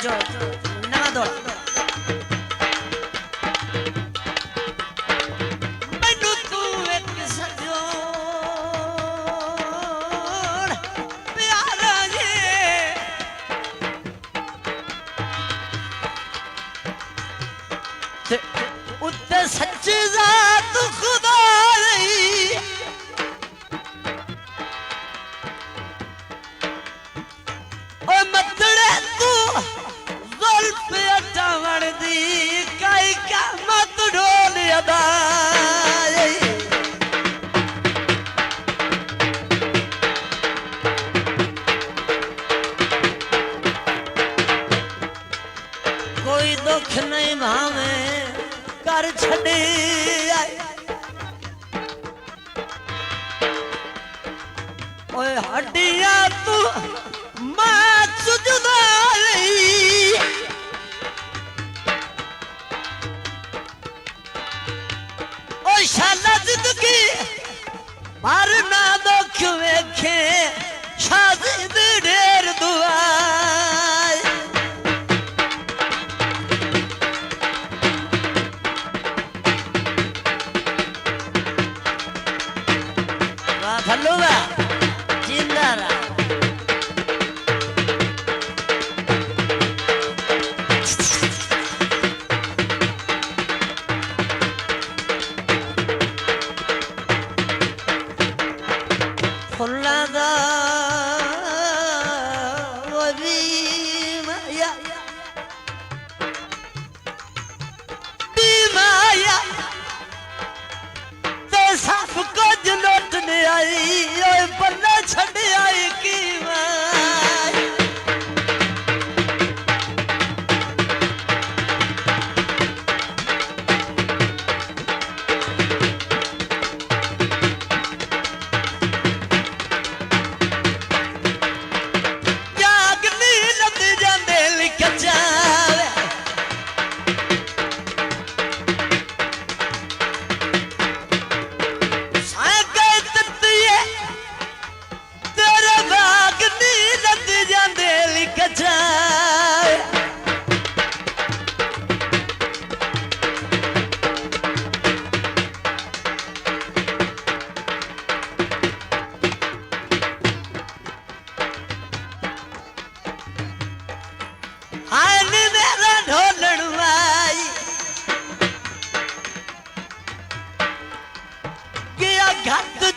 जो नवा दौड़ मैनू तू एक सजोड़ प्यारा जे उत्ते सच्ची जात खुदा रही कोई दुख नहीं भावे कर छड़े ओए हड्डियां तू मां सुजदा शाला जिंदगी मारना दुख वेखे शादी ढेर दुआ भल्लुआ जिंदा रहा फुल्लादा वही माया माया ते सब कुछ लुटने आई बल्ला छड़ आई की माया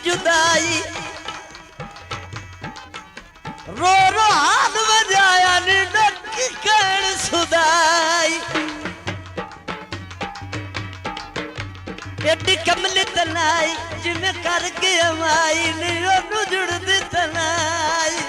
जुदाई रो रो हाथ बजाया नी डकी कण सुदाई एडी कमली तनाई जिमें करके अमाई नी ओनू जुड़दी तनाई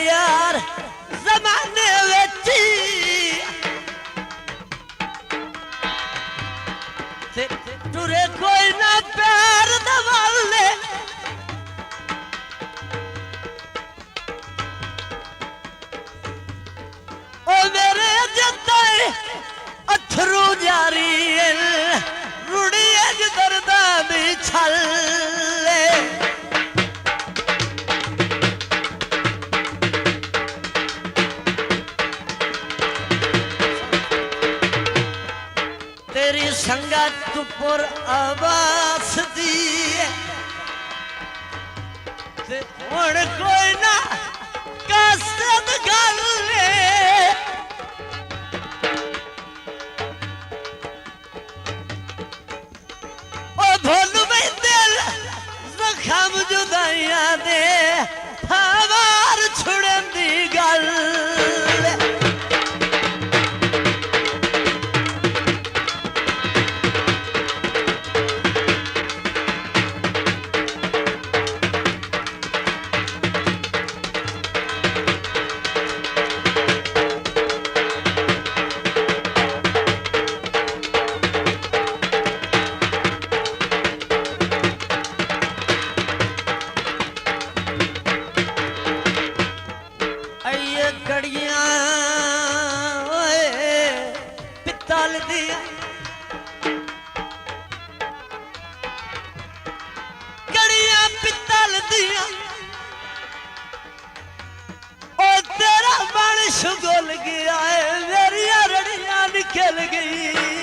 यार जमाने टुरे कोई ना प्यार दवाले ओ मेरे जते अथरू जारी रुड़ी दर्दा भी छल तेरी संगत पर आवास दी हुण कोई ना कसद गल निकल गया है, मेरी रड़ियां निकल गई।